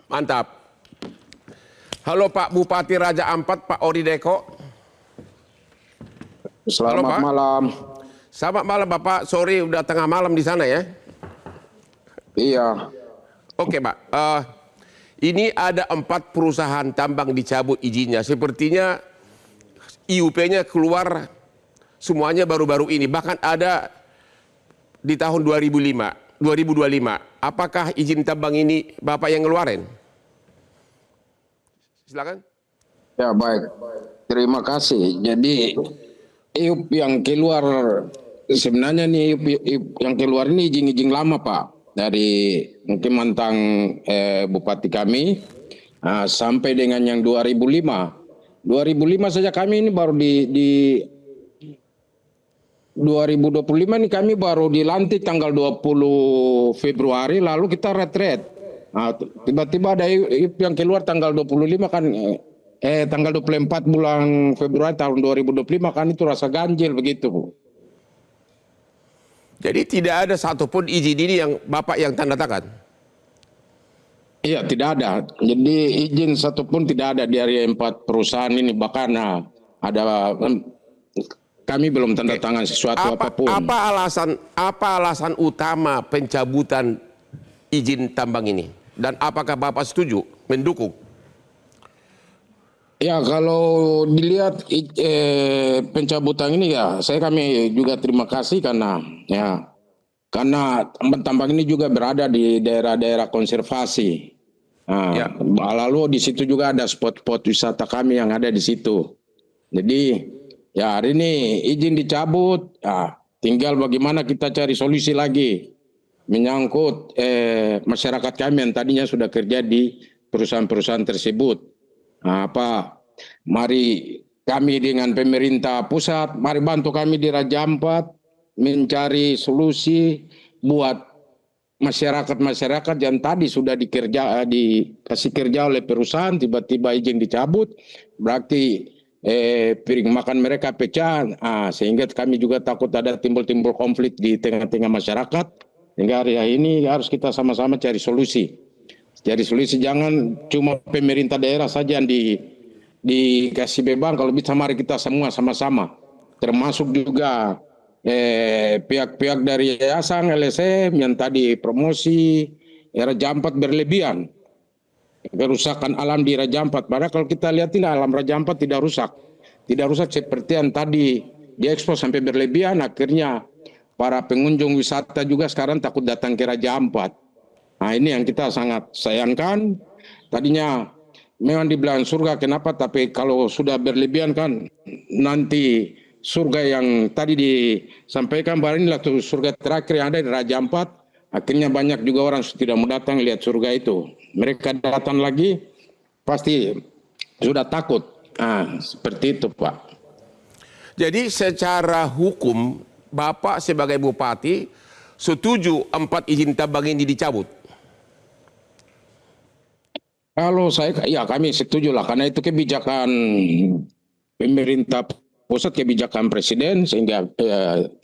Mantap. Halo Pak Bupati Raja Ampat, Pak Ori Deko. Halo Selamat Pak. malam. Selamat malam Bapak. Sorry udah tengah malam di sana ya. Iya, Oke Pak. Ini ada 4 perusahaan tambang dicabut izinnya. Sepertinya IUP-nya keluar semuanya baru-baru ini. Bahkan ada di tahun 2025. Apakah izin tambang ini Bapak yang ngeluarin? Silakan. ya baik. Terima kasih. Jadi IUP yang keluar sebenarnya nih IUP yang keluar ini izin-izin lama Pak dari mungkin mantan Bupati kami sampai dengan yang 2005. 2005 saja kami ini baru di 2025 ini kami baru dilantik tanggal 20 Februari lalu kita retret. Nah, tiba-tiba ada yang keluar tanggal 25 kan tanggal 24 bulan Februari tahun 2025 kan itu rasa ganjil begitu Bu. Jadi tidak ada satupun izin ini yang Bapak yang tanda tangan? Iya tidak ada. Jadi izin satupun tidak ada dari 4 perusahaan ini bahkan ada kami belum tanda tangan sesuatu apapun. Apa alasan utama pencabutan izin tambang ini? Dan apakah Bapak setuju, mendukung? Ya kalau dilihat pencabutan ini ya kami juga terima kasih karena tambang ini juga berada di daerah-daerah konservasi. Ya. Lalu di situ juga ada spot-spot wisata kami yang ada di situ. Jadi ya hari ini izin dicabut, tinggal bagaimana kita cari solusi lagi menyangkut masyarakat kami yang tadinya sudah kerja di perusahaan-perusahaan tersebut. Mari kami dengan pemerintah pusat, mari bantu kami di Raja Ampat mencari solusi buat masyarakat yang tadi sudah dikasih kerja oleh perusahaan, tiba-tiba izin dicabut, berarti piring makan mereka pecah, sehingga kami juga takut ada timbul-timbul konflik di tengah-tengah masyarakat. Sehingga hari ini harus kita sama-sama cari solusi. Cari solusi, jangan cuma pemerintah daerah saja yang dikasih beban, kalau bisa mari kita semua sama-sama. Termasuk juga pihak-pihak dari yayasan LSM yang tadi promosi Raja Ampat berlebihan. Kerusakan alam di Raja Ampat. Padahal kalau kita lihat ini alam Raja Ampat tidak rusak. Tidak rusak seperti yang tadi diekspos sampai berlebihan, akhirnya para pengunjung wisata juga sekarang takut datang ke Raja Ampat. Nah ini yang kita sangat sayangkan. Tadinya memang dibilang surga, kenapa? Tapi kalau sudah berlebihan kan nanti surga yang tadi disampaikan bahwa inilah tuh surga terakhir yang ada di Raja Ampat. Akhirnya banyak juga orang tidak mau datang lihat surga itu. Mereka datang lagi pasti sudah takut. Seperti itu Pak. Jadi secara hukum Bapak sebagai bupati setuju 4 izin tambang ini dicabut? Kalau kami setuju lah karena itu kebijakan pemerintah pusat, kebijakan presiden, sehingga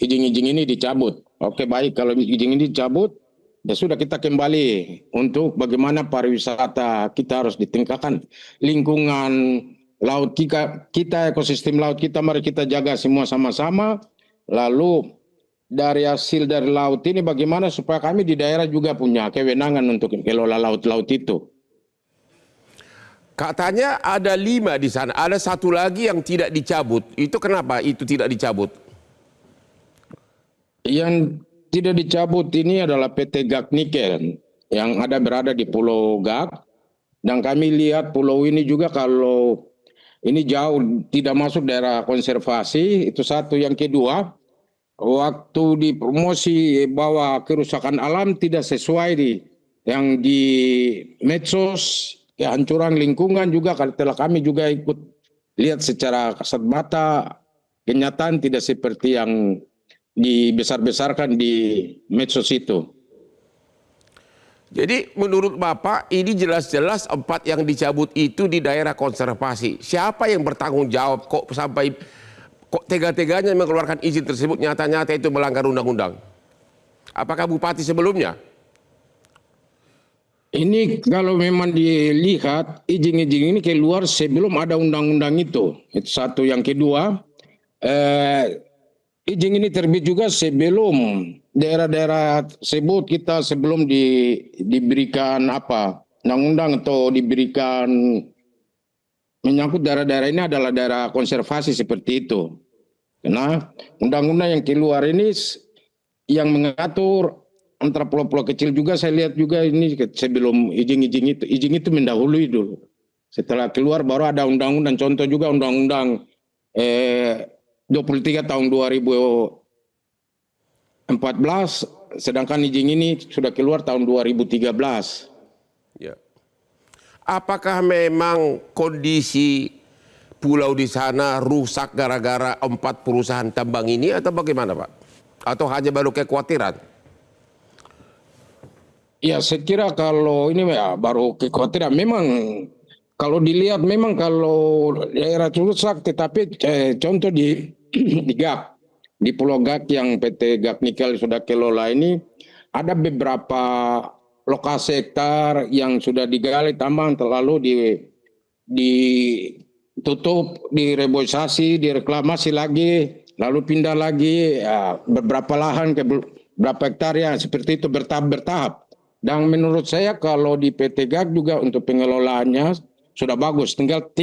izin-izin ini dicabut. Oke baik, kalau izin ini dicabut ya sudah, kita kembali untuk bagaimana pariwisata kita harus ditingkatkan, lingkungan laut kita ekosistem laut kita mari kita jaga semua sama-sama. Lalu dari hasil dari laut ini bagaimana supaya kami di daerah juga punya kewenangan untuk kelola laut-laut itu. Katanya ada 5 di sana, ada 1 lagi yang tidak dicabut. Itu kenapa itu tidak dicabut? Yang tidak dicabut ini adalah PT Gag Nikel yang berada di Pulau Gag. Dan kami lihat pulau ini juga kalau ini jauh tidak masuk daerah konservasi, itu satu. Yang kedua, waktu dipromosi bahwa kerusakan alam tidak sesuai yang di medsos, kehancuran lingkungan juga telah kami juga ikut lihat secara kasat mata, kenyataan tidak seperti yang dibesar-besarkan di medsos itu. Jadi menurut Bapak ini jelas-jelas 4 yang dicabut itu di daerah konservasi. Siapa yang bertanggung jawab kok tega-teganya mengeluarkan izin tersebut, nyata-nyata itu melanggar undang-undang? Apakah bupati sebelumnya? Ini kalau memang dilihat izin-izin ini keluar sebelum ada undang-undang itu. Itu satu. Yang kedua, eh, izin ini terbit juga sebelum daerah-daerah tersebut kita sebelum diberikan apa undang-undang atau diberikan menyangkut daerah-daerah ini adalah daerah konservasi seperti itu. Karena undang-undang yang keluar ini yang mengatur antara pulau-pulau kecil juga saya lihat juga ini sebelum izin itu mendahului dulu. Setelah keluar baru ada undang-undang, contoh juga undang-undang 23 tahun 2014, sedangkan izin ini sudah keluar tahun 2013. Ya. Apakah memang kondisi pulau di sana rusak gara-gara 4 perusahaan tambang ini atau bagaimana, Pak? Atau hanya baru kekhawatiran? Ya, saya kira kalau ini ya baru kekhawatiran. Memang kalau dilihat memang kalau daerah rusak, tetapi contoh di di GAK, di Pulau GAK yang PT GAK Nikel sudah kelola ini ada beberapa lokasi hektar yang sudah digali tambang terlalu ditutup, direboisasi, direklamasi lagi, lalu pindah lagi ya, beberapa lahan ke beberapa hektar ya seperti itu bertahap-bertahap. Dan menurut saya kalau di PT GAK juga untuk pengelolaannya sudah bagus. Tinggal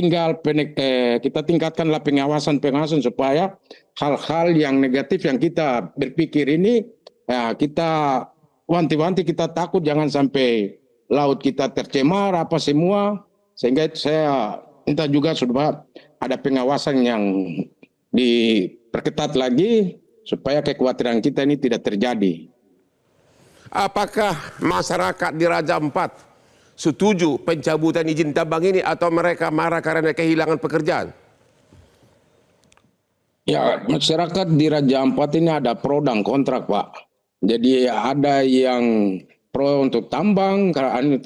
kita tingkatkanlah pengawasan supaya hal-hal yang negatif yang kita berpikir ini ya, kita wanti-wanti, kita takut jangan sampai laut kita tercemar apa semua. Sehingga itu saya minta juga supaya ada pengawasan yang diperketat lagi supaya kekhawatiran kita ini tidak terjadi. Apakah masyarakat di Raja Ampat setuju pencabutan izin tambang ini atau mereka marah karena kehilangan pekerjaan? Ya, masyarakat di Raja Ampat ini ada pro dan kontrak, Pak. Jadi ada yang pro untuk tambang, karena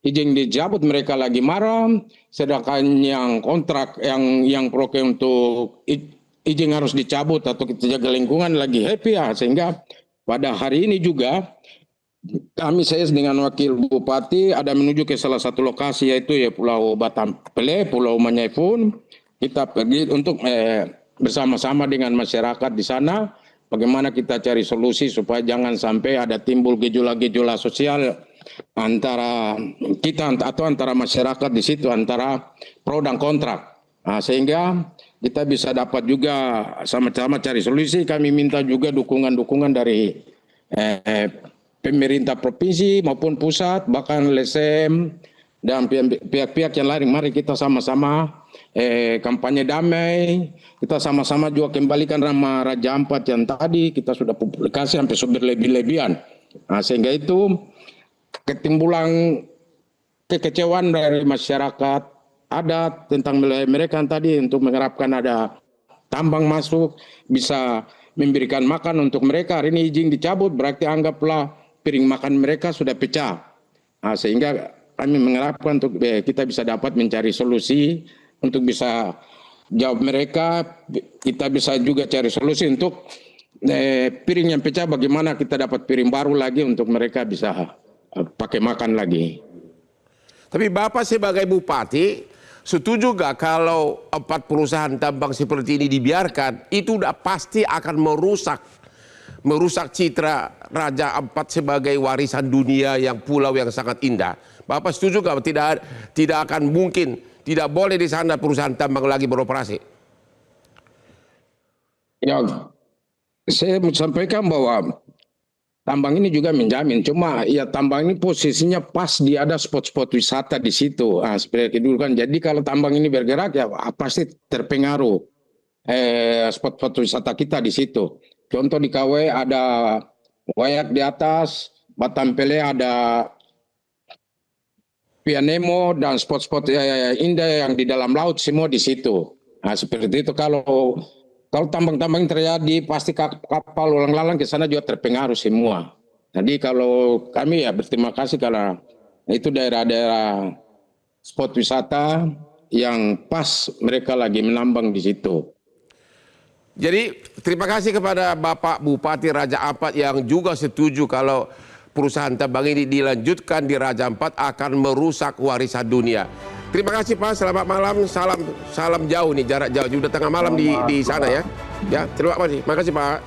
izin dicabut mereka lagi marah, sedangkan yang kontrak yang pro untuk izin harus dicabut atau kita jaga lingkungan lagi happy ya. Sehingga pada hari ini juga saya dengan wakil bupati ada menuju ke salah satu lokasi yaitu ya Pulau Batampele, Pulau Manyaifun. Kita pergi untuk bersama-sama dengan masyarakat di sana bagaimana kita cari solusi supaya jangan sampai ada timbul gejolak-gejolak sosial antara kita atau antara masyarakat di situ, antara pro dan kontrak. Nah, sehingga kita bisa dapat juga sama-sama cari solusi. Kami minta juga dukungan-dukungan dari pemerintah provinsi maupun pusat, bahkan LSM dan pihak-pihak yang lain. Mari kita sama-sama kampanye damai, kita sama-sama juga kembalikan nama Raja Ampat yang tadi kita sudah publikasi sampai berlebih-lebihan. Nah, sehingga itu ketimbulan kekecewaan dari masyarakat adat tentang mereka yang tadi untuk mengharapkan ada tambang masuk bisa memberikan makan untuk mereka. Hari ini izin dicabut berarti anggaplah piring makan mereka sudah pecah. Nah, sehingga kami mengharapkan untuk kita bisa dapat mencari solusi untuk bisa jawab mereka. Kita bisa juga cari solusi untuk piring yang pecah, bagaimana kita dapat piring baru lagi untuk mereka bisa pakai makan lagi. Tapi Bapak sebagai bupati setuju gak kalau 4 perusahaan tambang seperti ini dibiarkan? Itu udah pasti akan merusak citra Raja Ampat sebagai warisan dunia yang pulau yang sangat indah. Bapak setuju gak tidak akan mungkin, tidak boleh di sana perusahaan tambang lagi beroperasi? Ya, saya mau sampaikan bahwa tambang ini juga menjamin, cuma ya tambang ini posisinya pas di ada spot-spot wisata di situ. Nah, seperti dulu kan. Jadi kalau tambang ini bergerak ya pasti terpengaruh spot-spot wisata kita di situ. Contoh di KW ada Wayak di atas, Batampele ada Pianemo dan spot-spot indah yang di dalam laut semua di situ. Nah, seperti itu kalau tambang-tambang terjadi pasti kapal lalang-lalang ke sana juga terpengaruh semua. Jadi kalau kami ya berterima kasih karena itu daerah-daerah spot wisata yang pas mereka lagi menambang di situ. Jadi terima kasih kepada Bapak Bupati Raja Ampat yang juga setuju kalau perusahaan tambang ini dilanjutkan di Raja Ampat akan merusak warisan dunia. Terima kasih Pak, selamat malam, salam jauh nih, jarak jauh, sudah tengah malam di sana ya. Ya, terima kasih Pak.